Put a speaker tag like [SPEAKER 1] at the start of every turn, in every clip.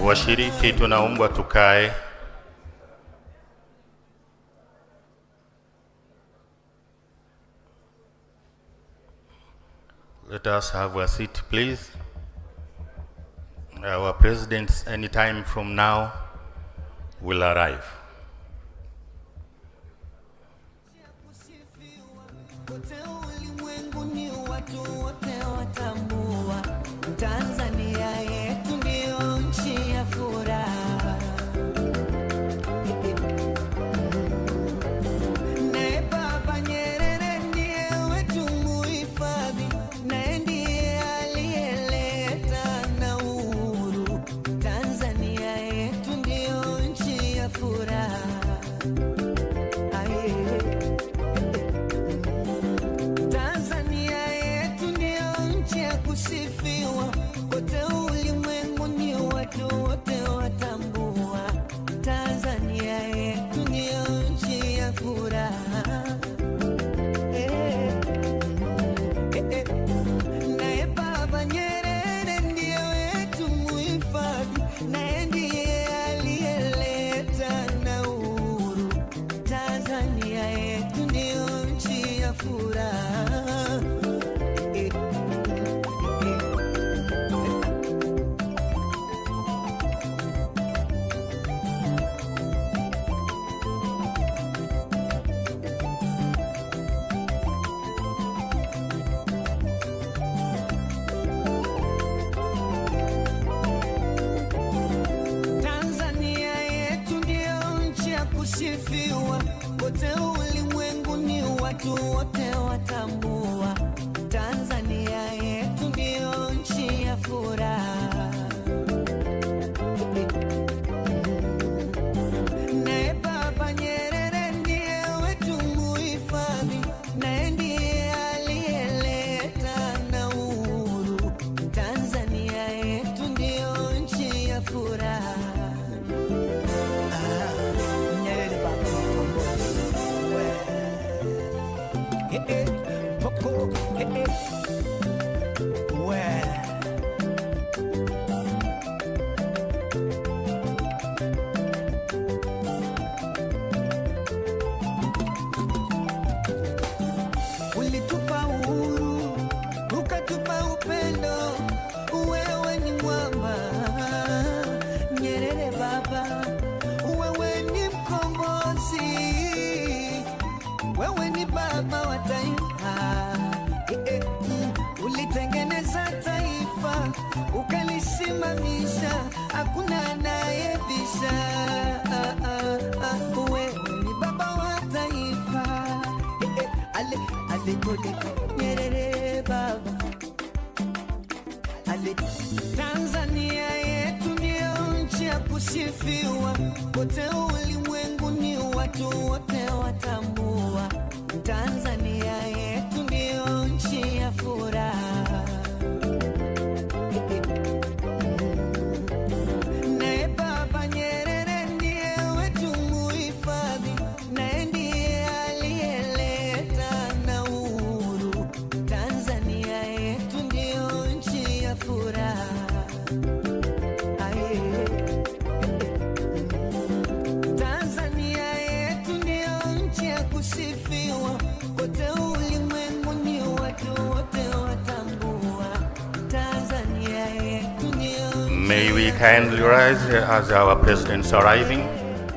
[SPEAKER 1] Washiriki tunaombwa tukae. Let us have a seat, please. Our president, any time from now, will arrive.
[SPEAKER 2] Tanzania yetu ndio nchi ya furaha. Naye Baba Nyerere ndiye wetu muhifadhi, naye ndiye aliyeleta na uhuru. Tanzania yetu ndio nchi ya furaha. Tanzania yetu ndio nchi ya kusifiwa, kote ulimwenguni watu wote watambua. Tanzania yetu ndio nchi ya furaha. Naye Baba Nyerere ndiye wetu muhifadhi, naye ndiye aliyeleta na uhuru. Tanzania yetu ndio nchi ya furaha. Tanzania yetu ndio nchi ya kusifiwa, kote ulimwenguni watu wote watambua. Tanzania yetu ndio nchi ya furaha. Naye Baba Nyerere ndiye wetu muhifadhi, naye ndiye aliyeleta na uhuru. Tanzania yetu ndio nchi ya furaha. Nyerere Baba ulitupa uhuru, ukatupa upendo, wewe ni mwamba. Nyerere Baba, wewe ni mkombozi, wewe ni baba wa taifa. Ulitengeneza taifa, ukalisimamisha, hakuna anayebisha. Wewe ni baba wa taifa. Nyerere Baba. Tanzania yetu ndio nchi ya kusifiwa, kote ulimwenguni watu wote watambua. Tanzania yetu ndio nchi ya furaha. Naye Baba Nyerere ndiye wetu muhifadhi, naye ndiye aliyeleta na uhuru. Tanzania yetu ndio nchi ya furaha. Tanzania yetu ndio nchi ya kusifiwa, kote ulimwenguni watu wote watambua. Tanzania yetu ndio.
[SPEAKER 1] May we kindly rise as our president's arriving.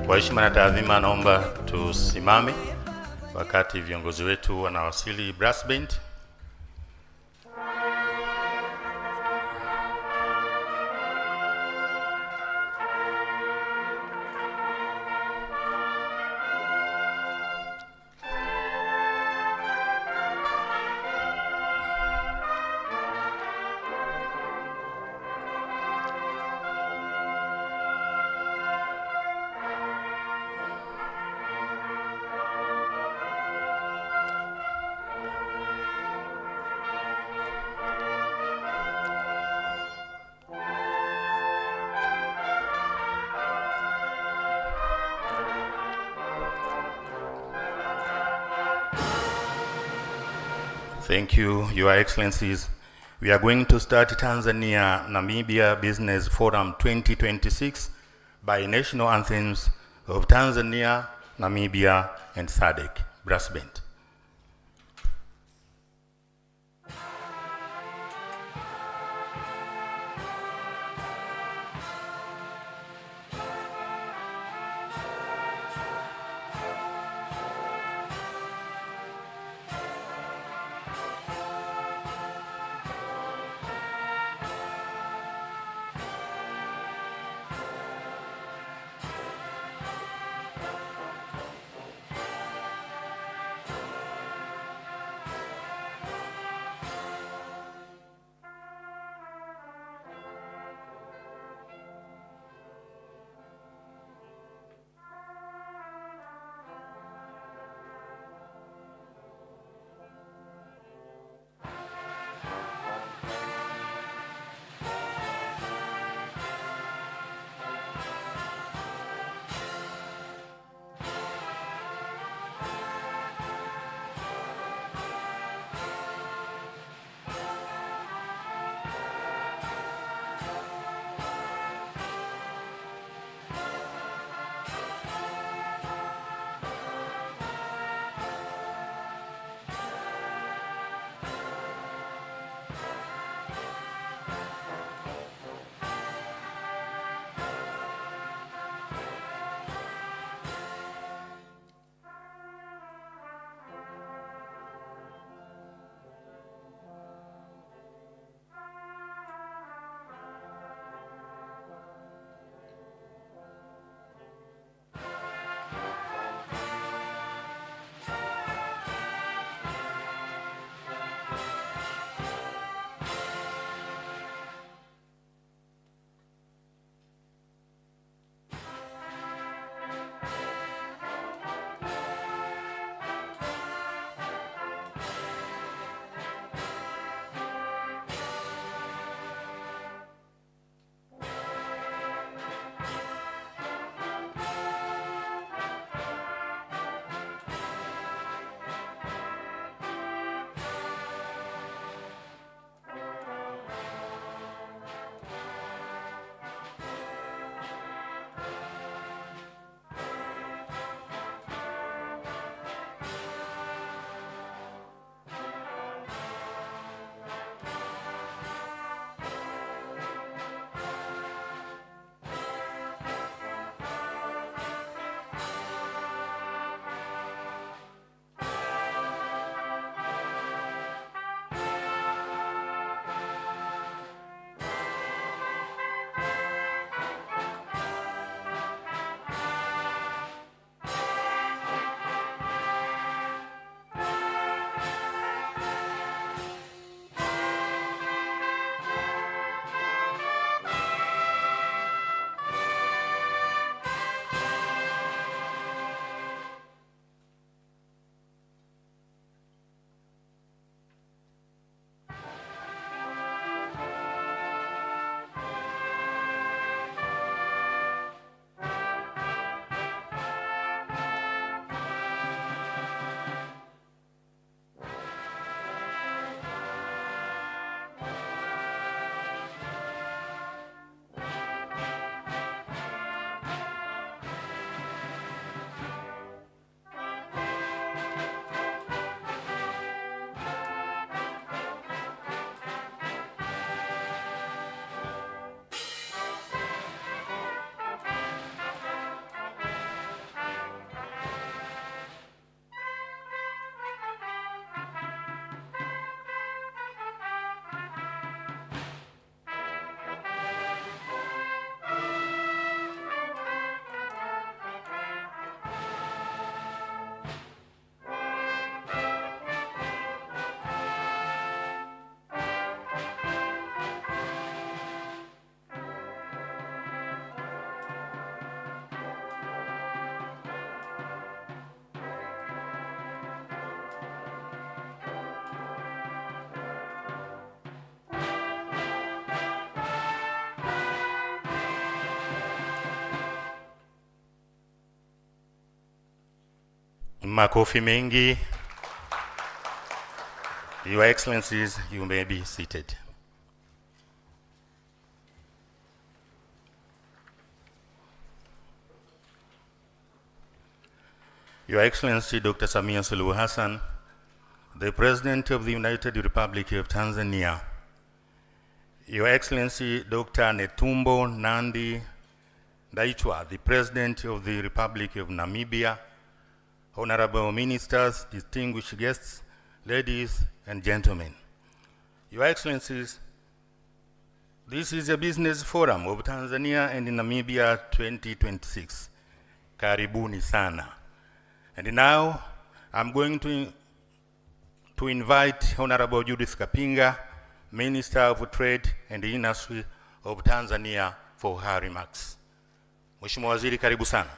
[SPEAKER 1] Kwa heshima na taadhima, naomba tusimame wakati viongozi wetu wanawasili. Brass band. Thank you, Your Excellencies. We are going to start Tanzania Namibia Business Forum 2026 by national anthems of Tanzania, Namibia, and SADC. Brass band. Makofi mengi. Your Excellencies, you may be seated. Your Excellency Dr. Samia Suluhu Hassan, the President of the United Republic of Tanzania, Your Excellency Dr. Netumbo Nandi Ndaitwah, the President of the Republic of Namibia, Honorable Ministers, distinguished guests, ladies and gentlemen. Your Excellencies, this is a business forum of Tanzania and Namibia 2026. Karibuni sana. And now I'm going to invite Honorable Judith Kapinga, Minister of Trade and Industry of Tanzania, for her remarks. Mheshimiwa Waziri, karibu sana.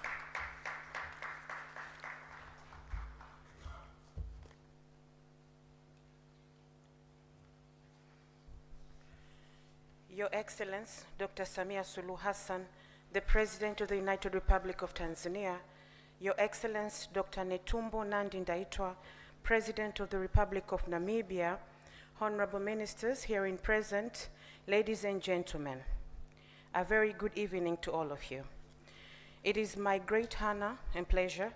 [SPEAKER 3] Your Excellency, Dr. Samia Suluhu Hassan, the President of the United Republic of Tanzania, Your Excellency, Dr. Netumbo Nandi Ndaitwah, President of the Republic of Namibia, Honorable Ministers herein present, ladies and gentlemen, a very good evening to all of you. It is my great honor and pleasure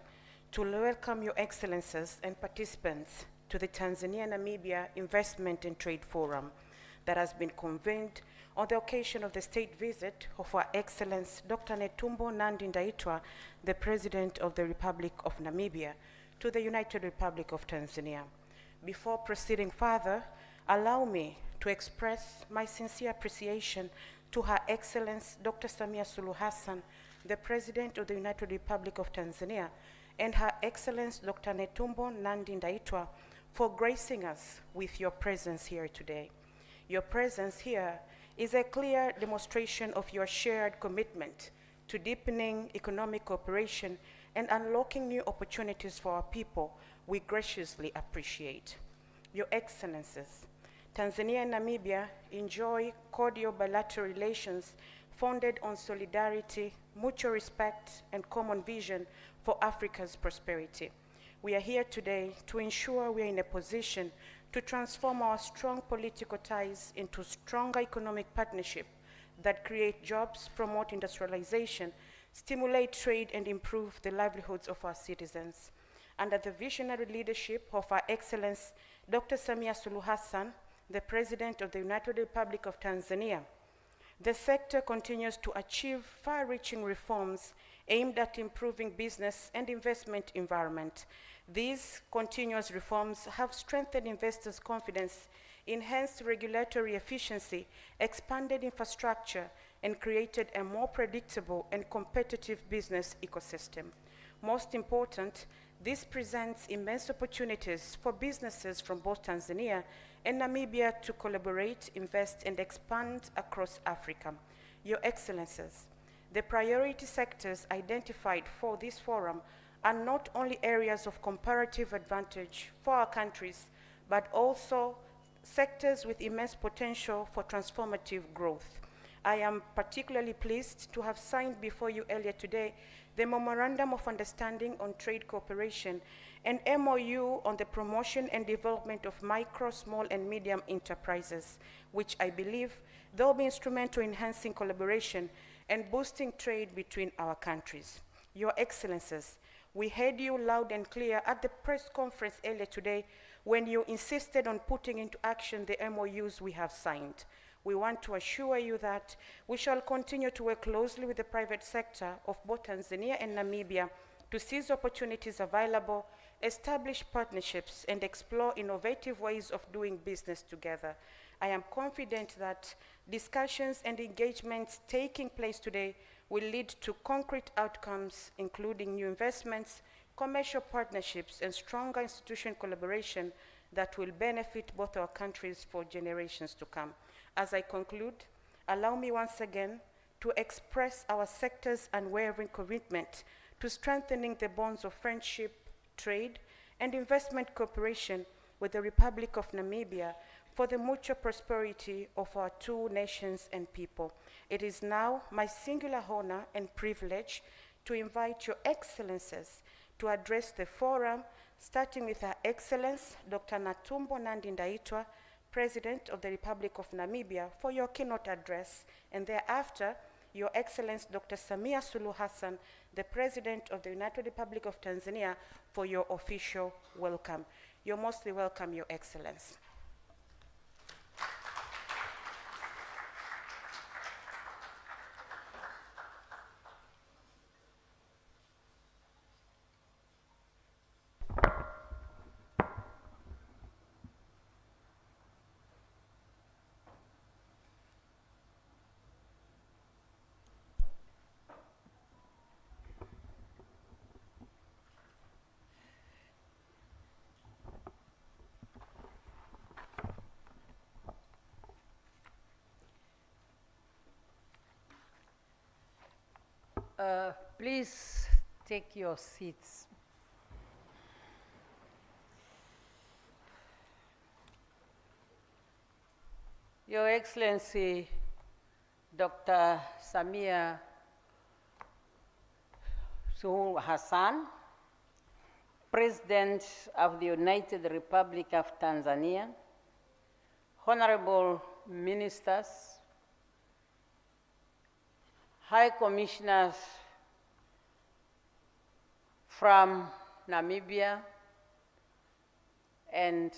[SPEAKER 3] to welcome Your Excellencies and participants to the Tanzania-Namibia Investment and Trade Forum that has been convened on the occasion of the state visit of Her Excellency Dr. Netumbo Nandi Ndaitwah, the President of the Republic of Namibia, to the United Republic of Tanzania. Before proceeding further, allow me to express my sincere appreciation to Her Excellency Dr. Samia Suluhu Hassan, the President of the United Republic of Tanzania, and Her Excellency Dr. Netumbo Nandi Ndaitwah for gracing us with your presence here today. Your presence here is a clear demonstration of your shared commitment to deepening economic cooperation and unlocking new opportunities for our people. We graciously appreciate. Your Excellencies, Tanzania and Namibia enjoy cordial bilateral relations founded on solidarity, mutual respect, and common vision for Africa's prosperity. We are here today to ensure we are in a position to transform our strong political ties into stronger economic partnership that create jobs, promote industrialization, stimulate trade, and improve the livelihoods of our citizens. Under the visionary leadership of Our Excellency Dr. Samia Suluhu Hassan, the President of the United Republic of Tanzania, the sector continues to achieve far-reaching reforms aimed at improving business and investment environment. These continuous reforms have strengthened investors' confidence, enhanced regulatory efficiency, expanded infrastructure, and created a more predictable and competitive business ecosystem. Most important, this presents immense opportunities for businesses from both Tanzania and Namibia to collaborate, invest, and expand across Africa. Your Excellencies, the priority sectors identified for this forum are not only areas of comparative advantage for our countries, but also sectors with immense potential for transformative growth. I am particularly pleased to have signed before you earlier today the Memorandum of Understanding on Trade Cooperation and MOU on the promotion and development of micro, small, and medium enterprises, which I believe they'll be instrumental in enhancing collaboration and boosting trade between our countries. Your Excellencies, we heard you loud and clear at the press conference earlier today when you insisted on putting into action the MOUs we have signed. We want to assure you that we shall continue to work closely with the private sector of both Tanzania and Namibia to seize opportunities available, establish partnerships, and explore innovative ways of doing business together. I am confident that discussions and engagements taking place today will lead to concrete outcomes, including new investments, commercial partnerships, and stronger institutional collaboration that will benefit both our countries for generations to come. As I conclude, allow me once again to express our sector's unwavering commitment to strengthening the bonds of friendship, trade, and investment cooperation with the Republic of Namibia for the mutual prosperity of our two nations and people. It is now my singular honor and privilege to invite Your Excellencies to address the forum, starting with Her Excellency Dr. Netumbo Nandi Ndaitwah, President of the Republic of Namibia, for your keynote address, and thereafter Your Excellency Dr. Samia Suluhu Hassan, the President of the United Republic of Tanzania, for your official welcome. You're mostly welcome, Your Excellency.
[SPEAKER 4] Please take your seats. Your Excellency, Dr. Samia Suluhu Hassan, President of the United Republic of Tanzania, Honorable Ministers, High Commissioners from Namibia and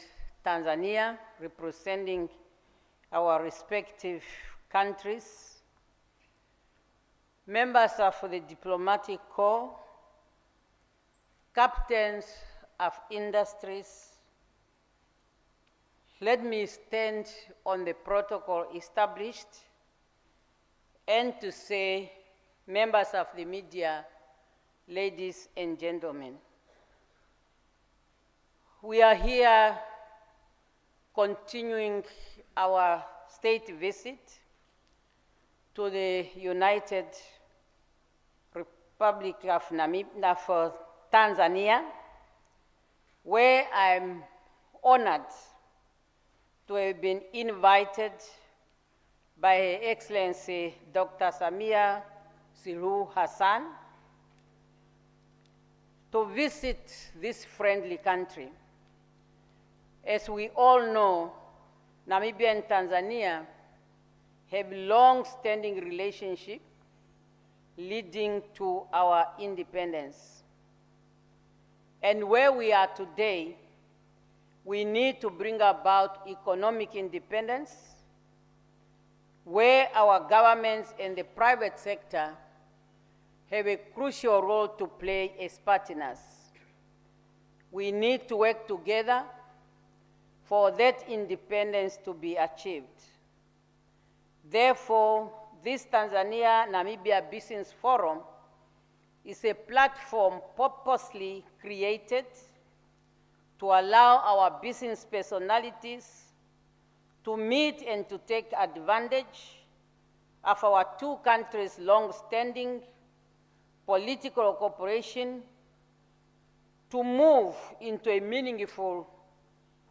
[SPEAKER 4] Tanzania, representing our respective countries, members of the diplomatic corps, captains of industries. Let me stand on the protocol established and to say, members of the media, ladies and gentlemen, we are here continuing our state visit to the United Republic of Tanzania, where I'm honored to have been invited by Her Excellency Dr. Samia Suluhu Hassan to visit this friendly country. As we all know, Namibia and Tanzania have long-standing relationship leading to our independence. And where we are today, we need to bring about economic independence, where our governments and the private sector have a crucial role to play as partners. We need to work together for that independence to be achieved. Therefore, this Tanzania-Namibia Business Forum is a platform purposely created to allow our business personalities to meet and to take advantage of our two countries' long-standing political cooperation to move into a meaningful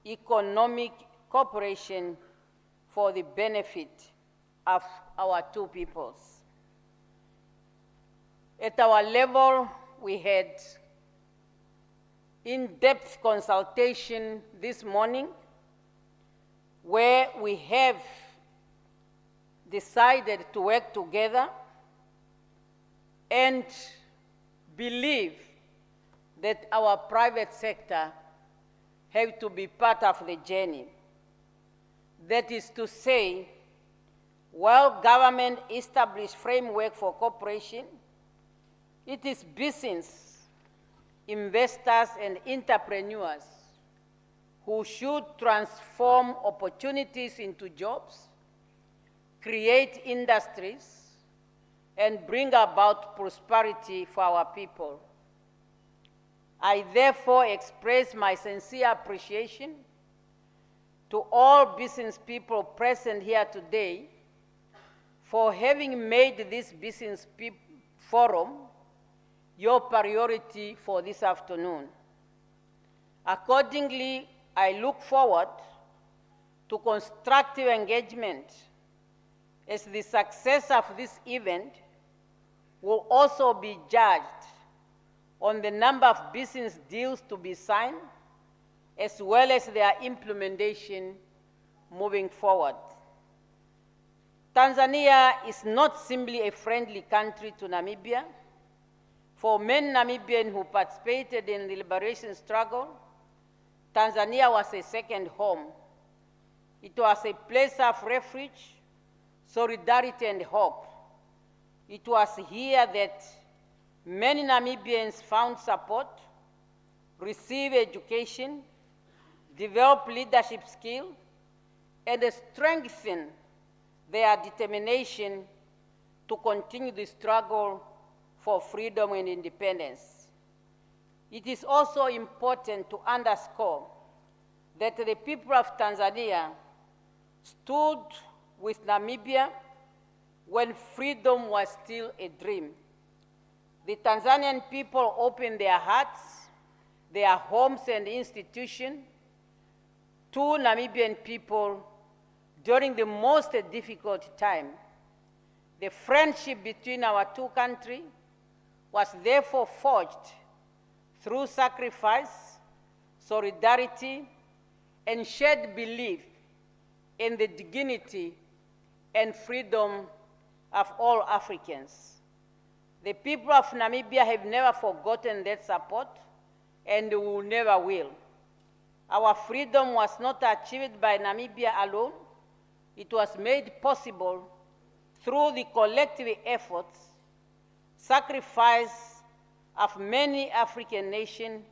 [SPEAKER 4] economic cooperation for the benefit of our two peoples. At our level, we had in-depth consultation this morning, where we have decided to work together and believe that our private sector have to be part of the journey. That is to say, while government established framework for cooperation, it is business, investors, and entrepreneurs who should transform opportunities into jobs, create industries, and bring about prosperity for our people. I therefore express my sincere appreciation to all business people present here today for having made this business forum your priority for this afternoon. Accordingly, I look forward to constructive engagement, as the success of this event will also be judged on the number of business deals to be signed, as well as their implementation moving forward. Tanzania is not simply a friendly country to Namibia. For many Namibians who participated in the liberation struggle, Tanzania was a second home. It was a place of refuge, solidarity, and hope. It was here that many Namibians found support, received education, developed leadership skill, and strengthened their determination to continue the struggle for freedom and independence. It is also important to underscore that the people of Tanzania stood with Namibia when freedom was still a dream. The Tanzanian people opened their hearts, their homes and institutions to Namibian people during the most difficult time. The friendship between our two countries was therefore forged through sacrifice, solidarity, and shared belief in the dignity and freedom of all Africans. The people of Namibia have never forgotten that support, and will never will. Our freedom was not achieved by Namibia alone. It was made possible through the collective efforts, sacrifice of many African nations,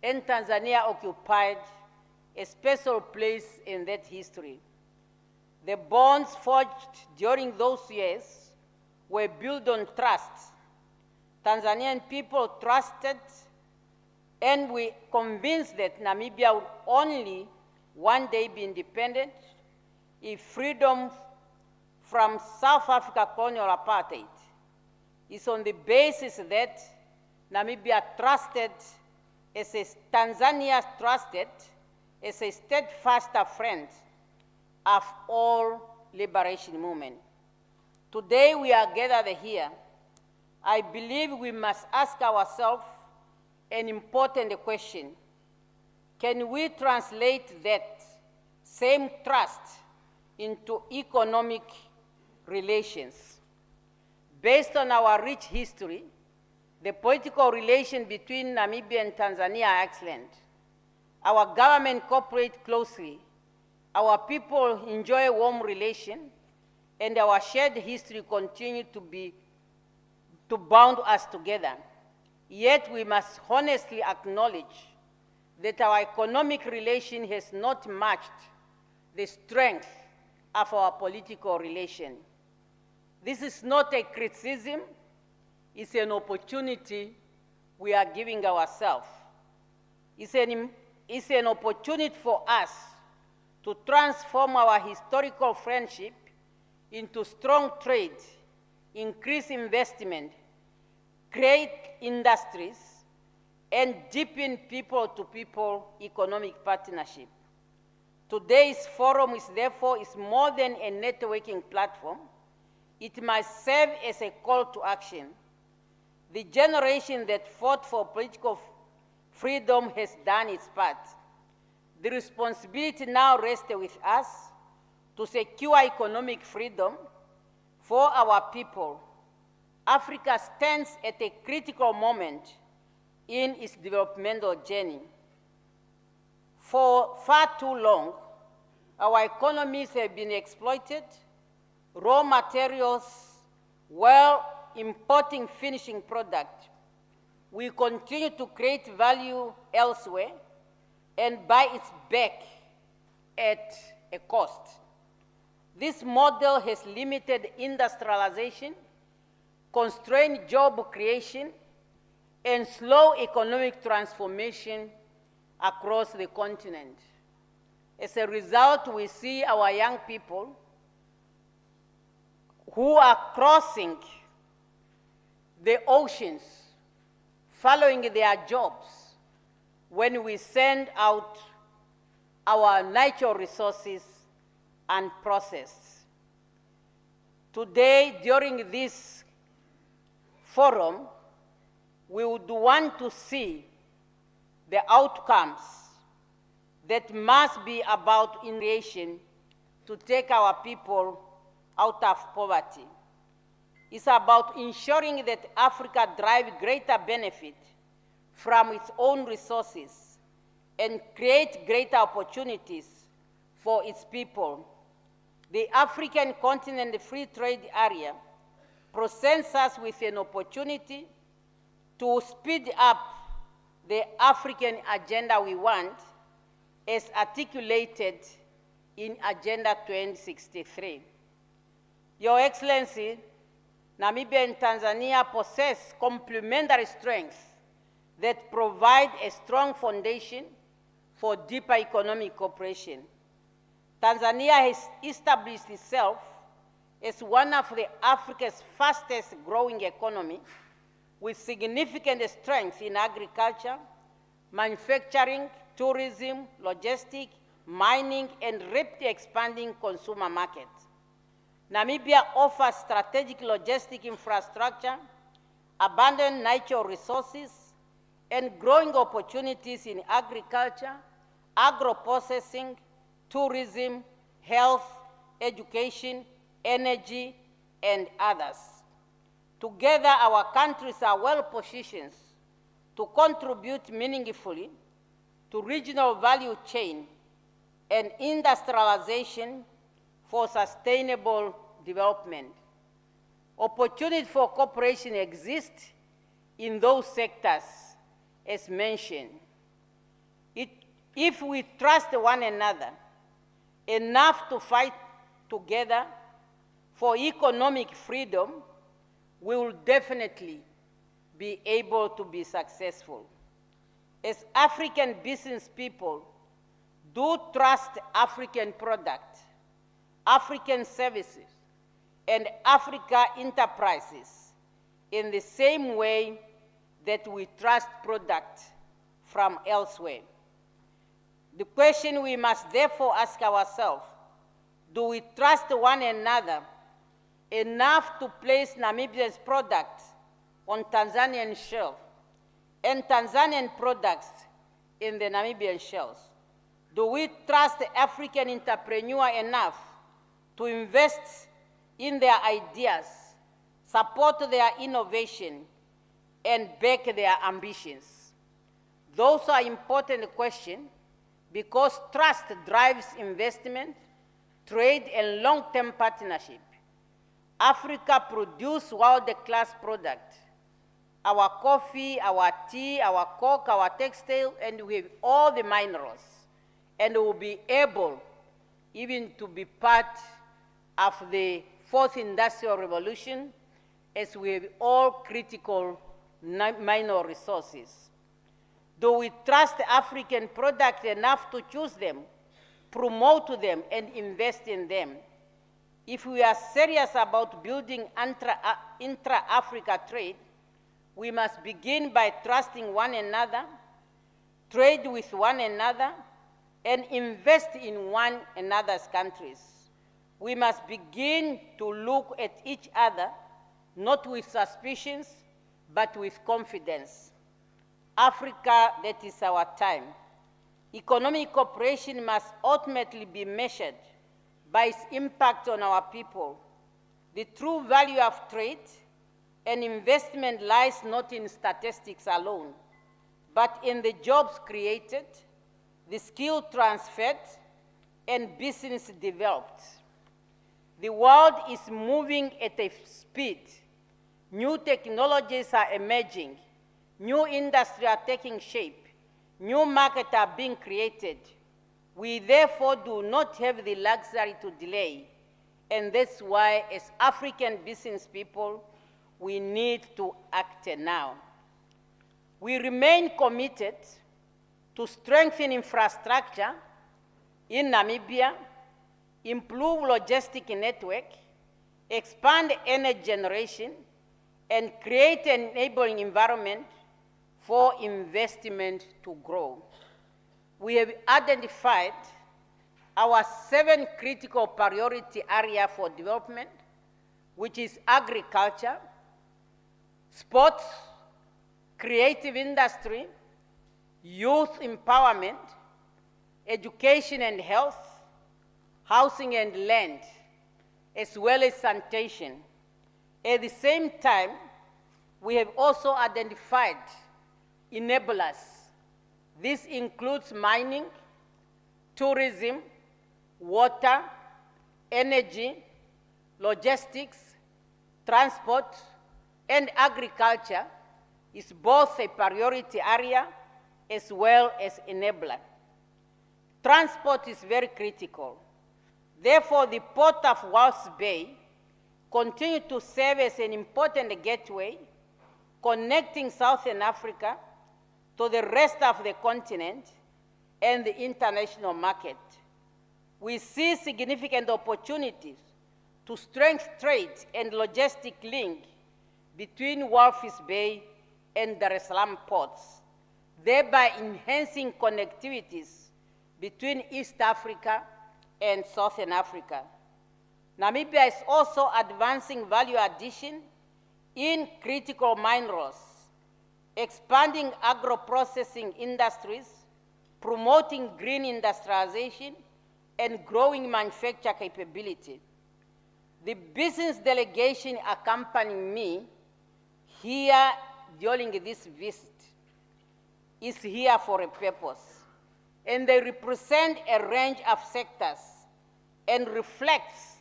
[SPEAKER 4] and Tanzania occupied a special place in that history. The bonds forged during those years were built on trust. Tanzanian people trusted and we convinced that Namibia would only one day be independent if freedom from South Africa colonial apartheid is on the basis that Namibia trusted Tanzania trusted as a steadfast friend of all liberation movement. Today we are gathered here. I believe we must ask ourselves an important question. Can we translate that same trust into economic relations? Based on our rich history, the political relations between Namibia and Tanzania are excellent. Our government cooperate closely. Our people enjoy warm relations, and our shared history continue to bound us together. Yet we must honestly acknowledge that our economic relation has not matched the strength of our political relation. This is not a criticism, it's an opportunity we are giving ourselves. It's an opportunity for us to transform our historical friendship into strong trade, increase investment, create industries, and deepen people-to-people economic partnership. Today's forum is therefore more than a networking platform. It must serve as a call to action. The generation that fought for political freedom has done its part. The responsibility now rests with us to secure economic freedom for our people. Africa stands at a critical moment in its developmental journey. For far too long, our economies have been exploited, raw materials while importing finishing product. We continue to create value elsewhere and buy it back at a cost. This model has limited industrialization, constrained job creation, and slow economic transformation across the continent. As a result, we see our young people who are crossing the oceans, following their jobs, when we send out our natural resources unprocessed. Today, during this forum, we would want to see the outcomes that must be about innovation to take our people out of poverty. It's about ensuring that Africa drives greater benefit from its own resources and create greater opportunities for its people. The African Continent Free Trade Area presents us with an opportunity to speed up the African agenda we want, as articulated in Agenda 2063. Your Excellency, Namibia and Tanzania possess complementary strengths that provide a strong foundation for deeper economic cooperation. Tanzania has established itself as one of Africa's fastest growing economies, with significant strength in agriculture, manufacturing, tourism, logistics, mining, and rapidly expanding consumer markets. Namibia offers strategic logistic infrastructure, abundant natural resources, and growing opportunities in agriculture, agro-processing, tourism, health, education, energy, and others. Together, our countries are well positioned to contribute meaningfully to regional value chain and industrialization for sustainable development. Opportunity for cooperation exists in those sectors as mentioned. If we trust one another enough to fight together for economic freedom, we will definitely be able to be successful. As African business people, do trust African products, African services, and Africa enterprises in the same way that we trust products from elsewhere. The question we must therefore ask ourselves, do we trust one another enough to place Namibia's products on Tanzanian shelves and Tanzanian products in the Namibian shelves? Do we trust the African entrepreneur enough to invest in their ideas, support their innovation, and back their ambitions? Those are important questions because trust drives investment, trade, and long-term partnership. Africa produces world-class products. Our coffee, our tea, our coke, our textile, and we have all the minerals. And we will be able even to be part of the fourth industrial revolution as we have all critical mineral resources. Do we trust African products enough to choose them, promote them, and invest in them? If we are serious about building intra-Africa trade, we must begin by trusting one another, trade with one another, and invest in one another's countries. We must begin to look at each other, not with suspicions, but with confidence. Africa, that is our time. Economic cooperation must ultimately be measured by its impact on our people. The true value of trade and investment lies not in statistics alone, but in the jobs created, the skill transferred, and business developed. The world is moving at a speed. New technologies are emerging. New industries are taking shape. New markets are being created. We therefore do not have the luxury to delay. And that's why, as African business people, we need to act now. We remain committed to strengthen infrastructure in Namibia, improve logistic network, expand energy generation, and create an enabling environment for investment to grow. We have identified our 7 critical priority areas for development, which is agriculture, sports, creative industry, youth empowerment, education and health, housing and land. as well as sanitation. At the same time, we have also identified enablers. This includes mining, tourism, water, energy, logistics, transport, and agriculture is both a priority area as well as enabler. Transport is very critical. Therefore, the Port of Walvis Bay continues to serve as an important gateway connecting Southern Africa to the rest of the continent and the international market. We see significant opportunities to strengthen trade and logistic link between Walvis Bay and Dar es Salaam ports, thereby enhancing connectivities between East Africa and Southern Africa. Namibia is also advancing value addition in critical minerals, expanding agro-processing industries, promoting green industrialization, and growing manufacture capability. The business delegation accompanying me here during this visit is here for a purpose, and they represent a range of sectors and reflects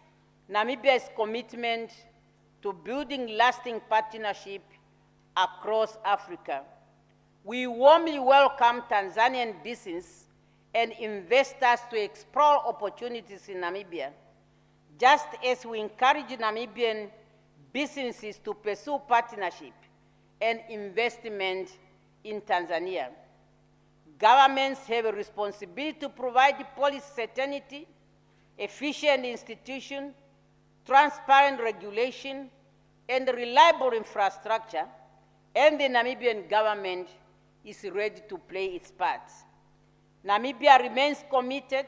[SPEAKER 4] Namibia's commitment to building lasting partnership across Africa. We warmly welcome Tanzanian business and investors to explore opportunities in Namibia, just as we encourage Namibian businesses to pursue partnership and investment in Tanzania. Governments have a responsibility to provide policy certainty, efficient institutions, transparent regulation, and reliable infrastructure, and the Namibian government is ready to play its part. Namibia remains committed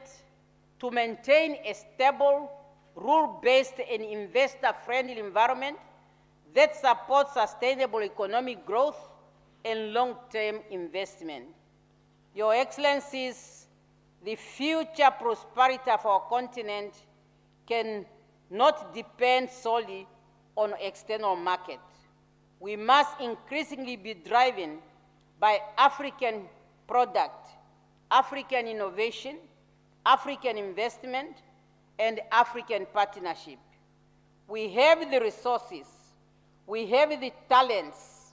[SPEAKER 4] to maintain a stable, rule-based and investor-friendly environment that supports sustainable economic growth and long-term investment. Your Excellencies, the future prosperity of our continent can not depend solely on external market. We must increasingly be driven by African product, African innovation, African investment, and African partnership. We have the resources, we have the talents,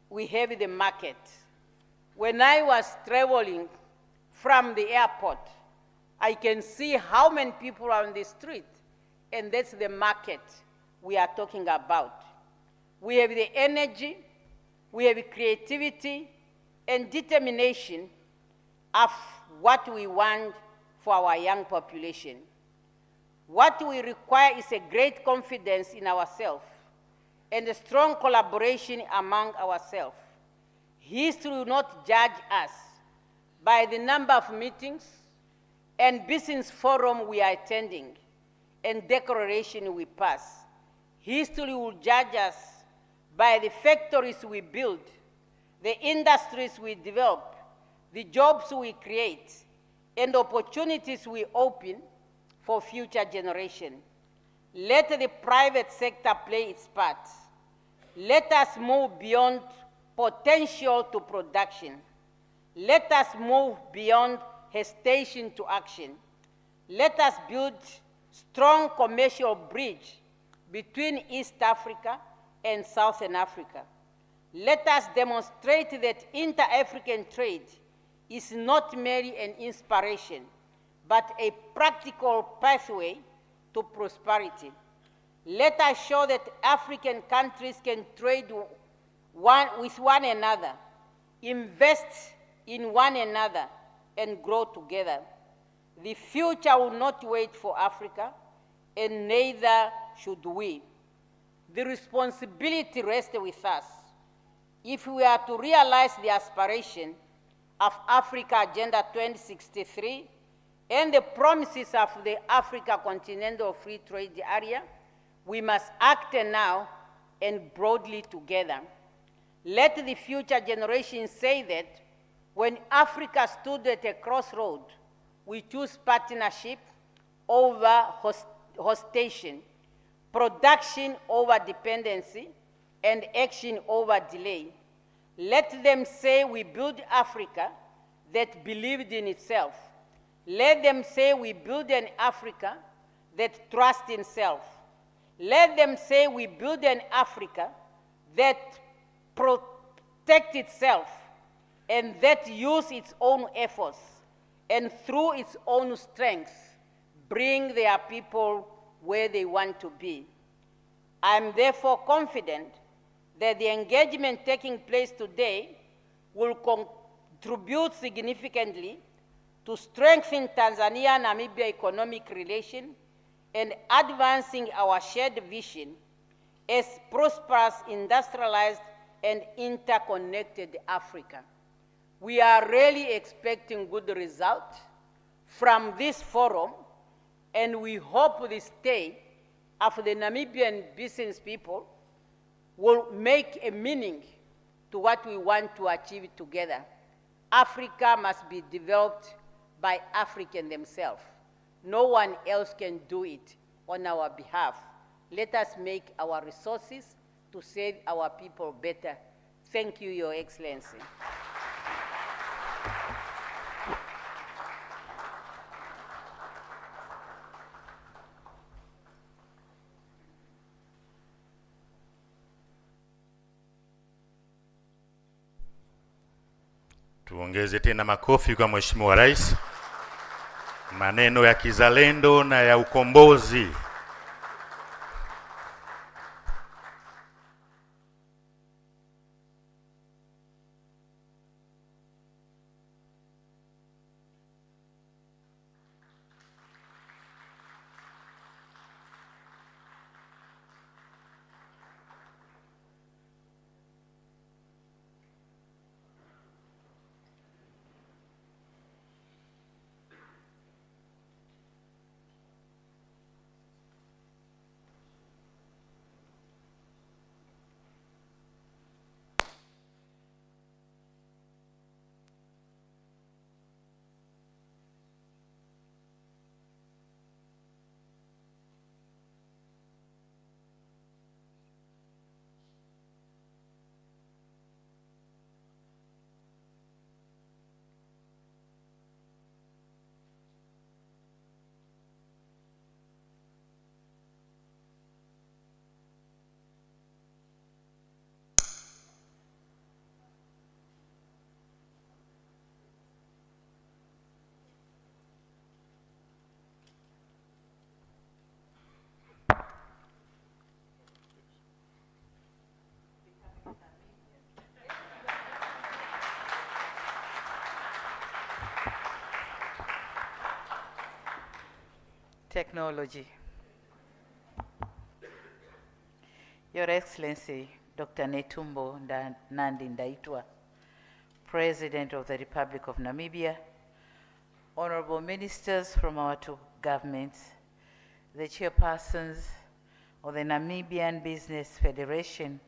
[SPEAKER 4] we have the market. When I was traveling from the airport, I can see how many people are on the street, and that's the market we are talking about. We have the energy, we have creativity and determination of what we want for our young population. What we require is a great confidence in ourselves and a strong collaboration among ourselves. History will not judge us by the number of meetings and business forums we are attending and declaration we pass. History will judge us by the factories we build, the industries we develop, the jobs we create, and opportunities we open for future generations. Let the private sector play its part. Let us move beyond potential to production. Let us move beyond hesitation to action. Let us build strong commercial bridge between East Africa and Southern Africa. Let us demonstrate that inter-African trade is not merely an inspiration, but a practical pathway to prosperity. Let us show that African countries can trade with one another, invest in one another, and grow together. The future will not wait for Africa, and neither should we. The responsibility rests with us. If we are to realize the aspiration of Africa Agenda 2063 and the promises of the Africa Continental Free Trade Area, we must act now and broadly together. Let the future generations say that when Africa stood at a crossroad, we choose partnership over hostility. production over dependency, and action over delay. Let them say we build Africa that believed in itself. Let them say we build an Africa that trusts in self. Let them say we build an Africa that protects itself and that uses its own efforts and through its own strength bring their people where they want to be. I am therefore confident that the engagement taking place today will contribute significantly to strengthen Tanzania-Namibia economic relations and advancing our shared vision as prosperous, industrialized, and interconnected Africa. We are really expecting good results from this forum, and we hope this day of the Namibian business people will make a meaning to what we want to achieve together. Africa must be developed by Africans themselves. No one else can do it on our behalf. Let us make our resources to serve our people better. Thank you, Your Excellency.
[SPEAKER 1] Tuongeze tena makofi kwa Mheshimiwa Rais. Maneno ya kizalendo na ya ukombozi.
[SPEAKER 5] Technology. Your Excellency, Dr. Netumbo Nandi Ndaitwah, President of the Republic of Namibia, honorable ministers from our two governments, the chairpersons of the Namibian Business Federation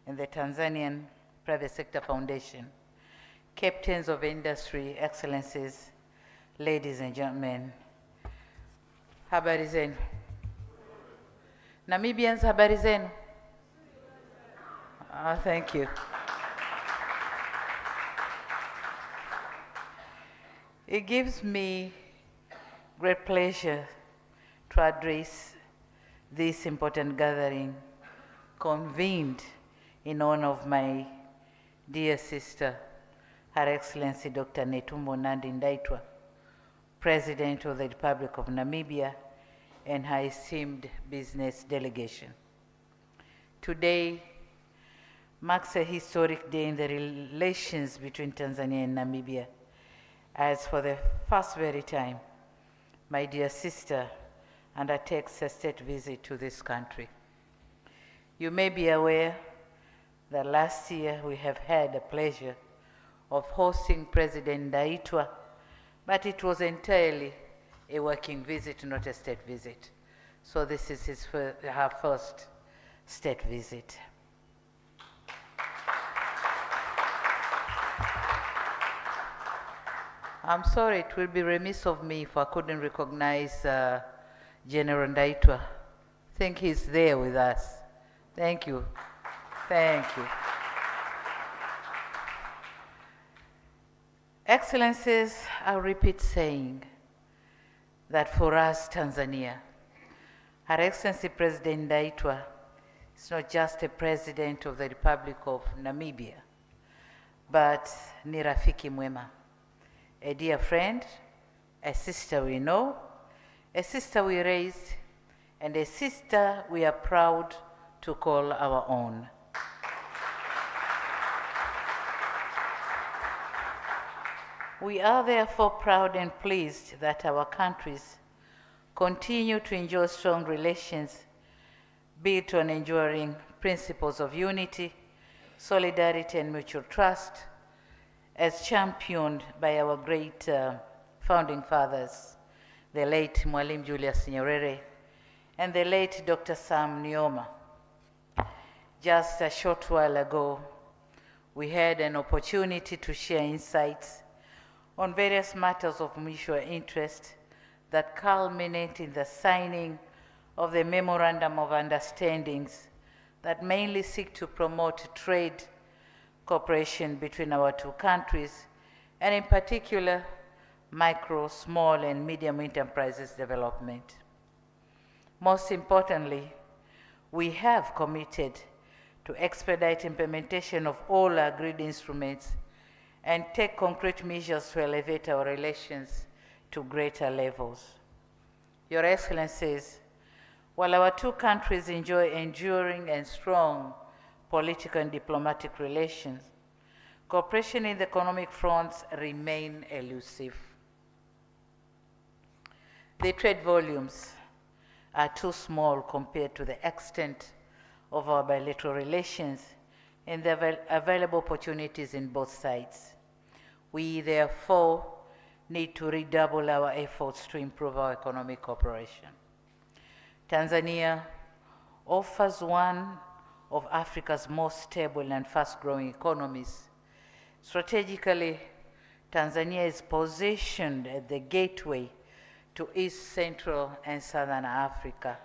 [SPEAKER 5] and the Tanzanian Private Sector Foundation, captains of industry, excellencies, ladies and gentlemen, habari zenu. Namibians, habari zenu. Thank you. It gives me great pleasure to address this important gathering convened in honor of my dear sister, Her Excellency Dr. Netumbo Nandi Ndaitwah, President of the Republic of Namibia, and her esteemed business delegation. Today marks a historic day in the relations between Tanzania and Namibia, as for the first very time, my dear sister undertakes a state visit to this country. You may be aware that last year we have had the pleasure of hosting President Ndaitwah, but it was entirely a working visit, not a state visit. So this is her first state visit. I'm sorry, it will be remiss of me if I couldn't recognize General Ndaitwah. think he's there with us. Thank you. Thank you. Excellencies, I'll repeat saying that for us, Tanzania, Her Excellency President Ndaitwa is not just a president of the Republic of Namibia, but ni rafiki mwema, a dear friend, a sister we know, a sister we raised, and a sister we are proud to call our own. We are therefore proud and pleased that our countries continue to enjoy strong relations built on enduring principles of unity, solidarity, and mutual trust, as championed by our great founding fathers, the late Mwalimu Julius Nyerere and the late Dr. Sam Nujoma. Just a short while ago, we had an opportunity to share insights on various matters of mutual interest that culminate in the signing of the Memorandum of Understandings that mainly seek to promote trade cooperation between our two countries, and in particular, micro, small, and medium enterprises development. Most importantly, we have committed to expedite implementation of all agreed instruments and take concrete measures to elevate our relations to greater levels. Your Excellencies, while our two countries enjoy enduring and strong political and diplomatic relations, cooperation in the economic fronts remain elusive. The trade volumes are too small compared to the extent of our bilateral relations and the available opportunities in both sides. We therefore need to redouble our efforts to improve our economic cooperation. Tanzania offers one of Africa's most stable and fast-growing economies. Strategically, Tanzania is positioned at the gateway to East, Central, and Southern Africa.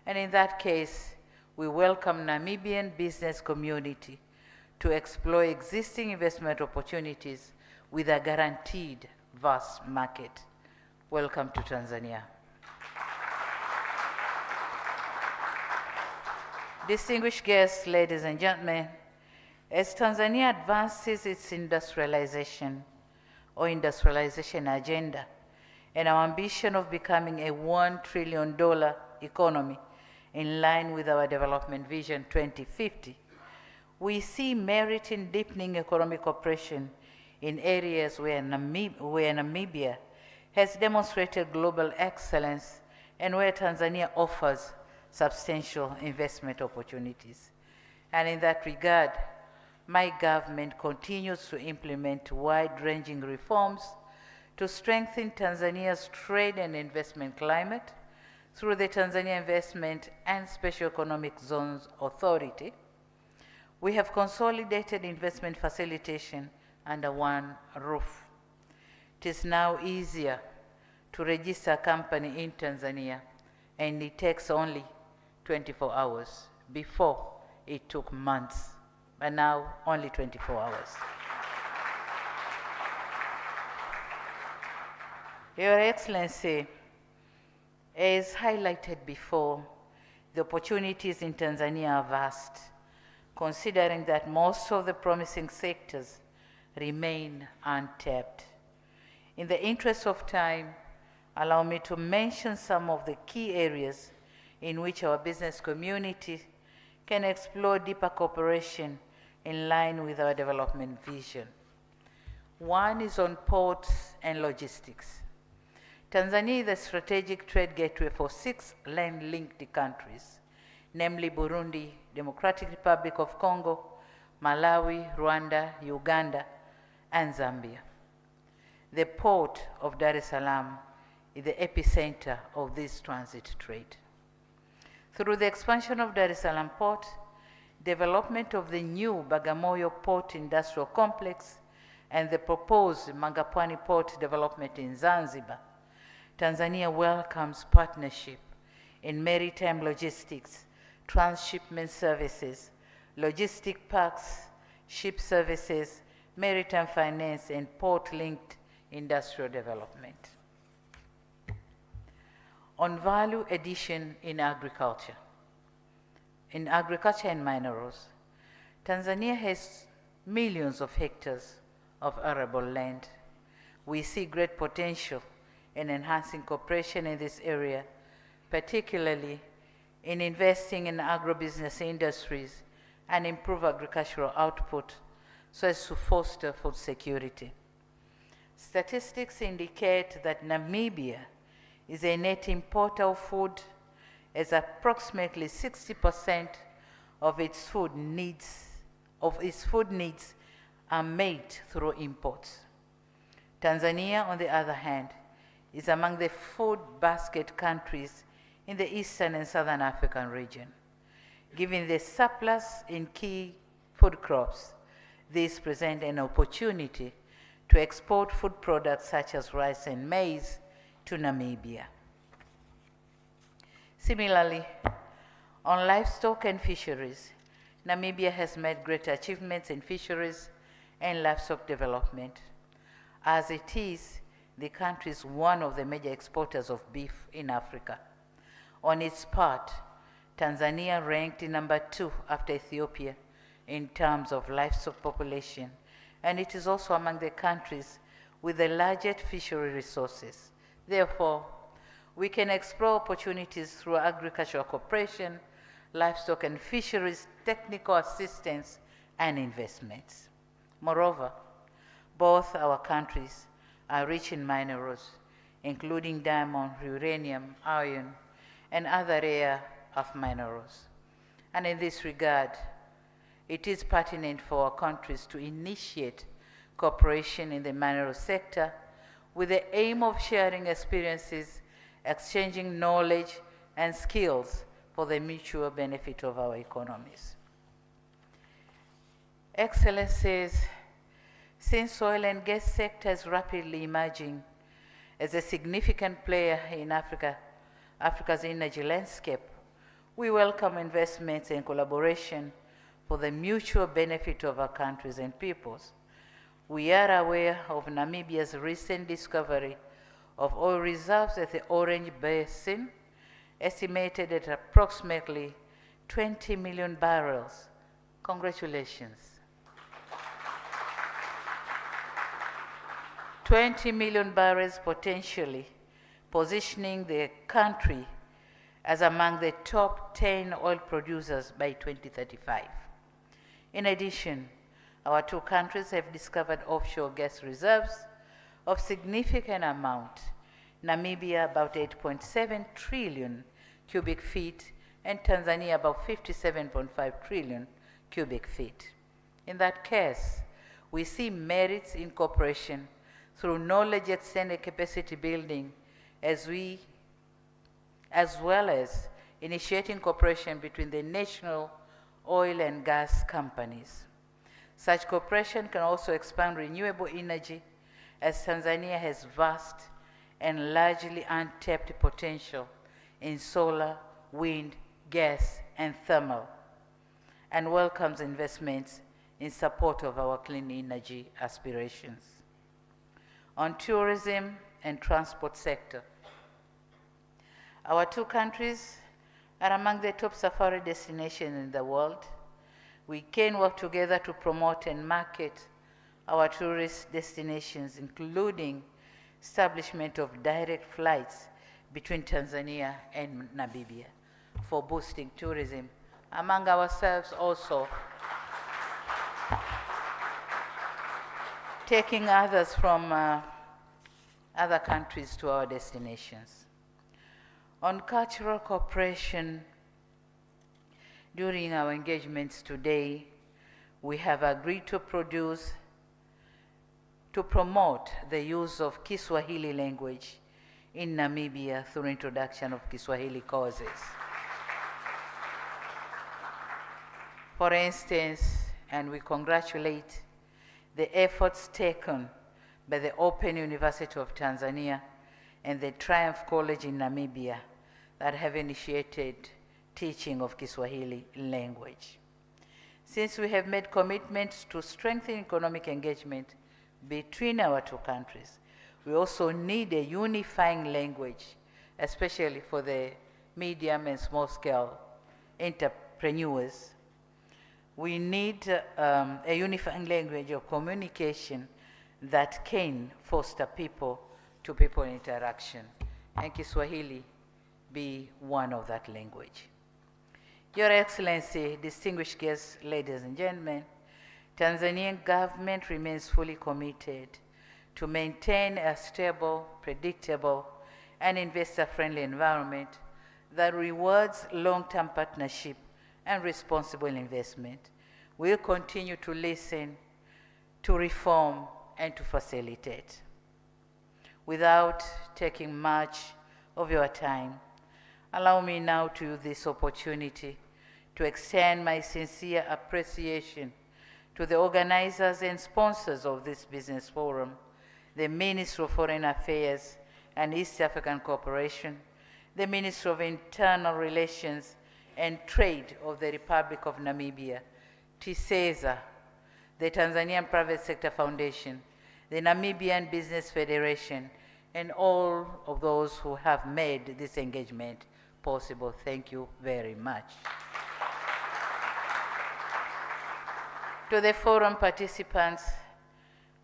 [SPEAKER 5] And in that case, we welcome Namibian business community to explore existing investment opportunities with a guaranteed vast market. Welcome to Tanzania. Distinguished guests, ladies and gentlemen, as Tanzania advances its industrialization agenda and our ambition of becoming a $1 trillion economy in line with our Development Vision 2050, we see merit in deepening economic cooperation in areas where Namibia has demonstrated global excellence and where Tanzania offers substantial investment opportunities. And in that regard, my government continues to implement wide-ranging reforms to strengthen Tanzania's trade and investment climate through the Tanzania Investment and Special Economic Zones Authority. We have consolidated investment facilitation under one roof. It is now easier to register a company in Tanzania, and it takes only 24 hours. Before, it took months, but now only 24 hours. Your Excellency, as highlighted before, the opportunities in Tanzania are vast, considering that most of the promising sectors remain untapped. In the interest of time, allow me to mention some of the key areas in which our business community can explore deeper cooperation in line with our development vision. One is on ports and logistics. Tanzania is the strategic trade gateway for 6 land-linked countries, namely Burundi, Democratic Republic of Congo, Malawi, Rwanda, Uganda, and Zambia. The port of Dar es Salaam is the epicenter of this transit trade. Through the expansion of Dar es Salaam port, development of the new Bagamoyo Port Industrial Complex, and the proposed Mangapwani Port development in Zanzibar, Tanzania welcomes partnership in maritime logistics, transshipment services, logistic parks, ship services, maritime finance, and port-linked industrial development. On value addition in agriculture. In agriculture and minerals, Tanzania has millions of hectares of arable land. We see great potential in enhancing cooperation in this area, particularly in investing in agribusiness industries and improve agricultural output so as to foster food security. Statistics indicate that Namibia is a net importer of food, as approximately 60% of its food needs are made through imports. Tanzania, on the other hand, is among the food basket countries in the Eastern and Southern African region. Given the surplus in key food crops, these present an opportunity to export food products such as rice and maize to Namibia. Similarly, on livestock and fisheries, Namibia has made great achievements in fisheries and livestock development. As it is, the country is one of the major exporters of beef in Africa. On its part, Tanzania ranked number 2 after Ethiopia in terms of livestock population, and it is also among the countries with the largest fishery resources. Therefore, we can explore opportunities through agricultural cooperation, livestock and fisheries, technical assistance, and investments. Moreover, both our countries are rich in minerals, including diamond, uranium, iron, and other rare earth minerals. And in this regard, it is pertinent for our countries to initiate cooperation in the mineral sector with the aim of sharing experiences, exchanging knowledge and skills for the mutual benefit of our economies. Excellencies, since oil and gas sector is rapidly emerging as a significant player in Africa's energy landscape, we welcome investments and collaboration for the mutual benefit of our countries and peoples. We are aware of Namibia's recent discovery of oil reserves at the Orange Basin, estimated at approximately 20 million barrels. Congratulations. 20 million barrels potentially, positioning the country as among the top 10 oil producers by 2035. In addition, our two countries have discovered offshore gas reserves of significant amount. Namibia about 8.7 trillion cubic feet, and Tanzania about 57.5 trillion cubic feet. In that case, we see merits in cooperation through knowledge exchange and capacity building, as well as initiating cooperation between the national oil and gas companies. Such cooperation can also expand renewable energy, as Tanzania has vast and largely untapped potential in solar, wind, gas, and thermal, and welcomes investments in support of our clean energy aspirations. On tourism and transport sector, our two countries are among the top safari destinations in the world. We can work together to promote and market our tourist destinations, including establishment of direct flights between Tanzania and Namibia for boosting tourism among ourselves, also taking others from other countries to our destinations. On cultural cooperation, during our engagements today, we have agreed to promote the use of Kiswahili language in Namibia through introduction of Kiswahili courses. For instance, and we congratulate the efforts taken by the Open University of Tanzania and the Triumph College in Namibia that have initiated teaching of Kiswahili language. Since we have made commitments to strengthen economic engagement between our two countries, we also need a unifying language, especially for the medium and small scale entrepreneurs. We need a unifying language of communication that can foster people-to-people interaction, and Kiswahili be one of that language. Your Excellency, distinguished guests, ladies and gentlemen, Tanzanian government remains fully committed to maintain a stable, predictable, and investor-friendly environment that rewards long-term partnership and responsible investment. We'll continue to listen, to reform, and to facilitate. Without taking much of your time, allow me now to use this opportunity to extend my sincere appreciation to the organizers and sponsors of this business forum, the Ministry of Foreign Affairs and East African Cooperation, the Ministry of Internal Relations and Trade of the Republic of Namibia, TISEZA, the Tanzanian Private Sector Foundation, the Namibian Business Federation, and all of those who have made this engagement possible. Thank you very much. To the forum participants,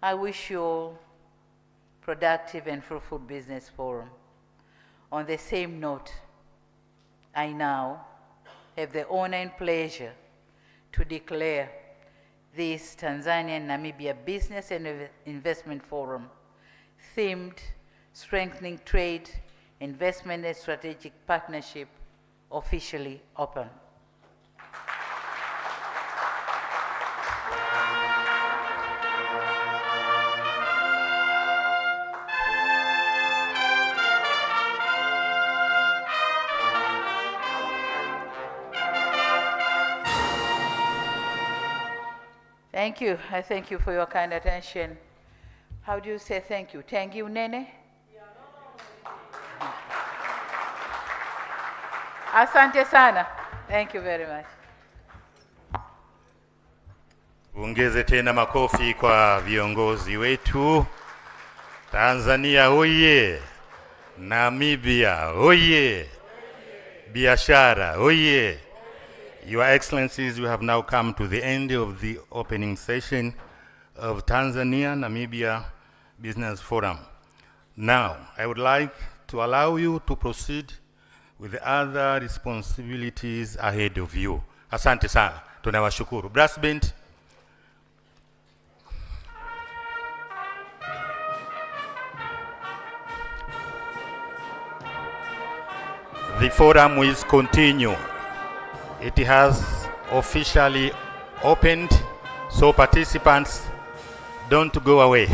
[SPEAKER 5] I wish you all productive and fruitful business forum. On the same note, I now have the honor and pleasure to declare this Tanzania-Namibia Business and Investment Forum, themed Strengthening Trade, Investment and Strategic Partnership, officially open. Thank you. I thank you for your kind attention. How do you say thank you? Thank you, Nene? Asante sana. Thank you very much.
[SPEAKER 1] Ongeze tena makofi kwa viongozi wetu. Tanzania oye! Namibia oye! Biashara oye! Your Excellencies, we have now come to the end of the opening session of Tanzania-Namibia Business Forum. Now, I would like to allow you to proceed with the other responsibilities ahead of you. Asante sana. Tunawashukuru. Brass band. The forum will continue. It has officially opened, so participants, don't go away.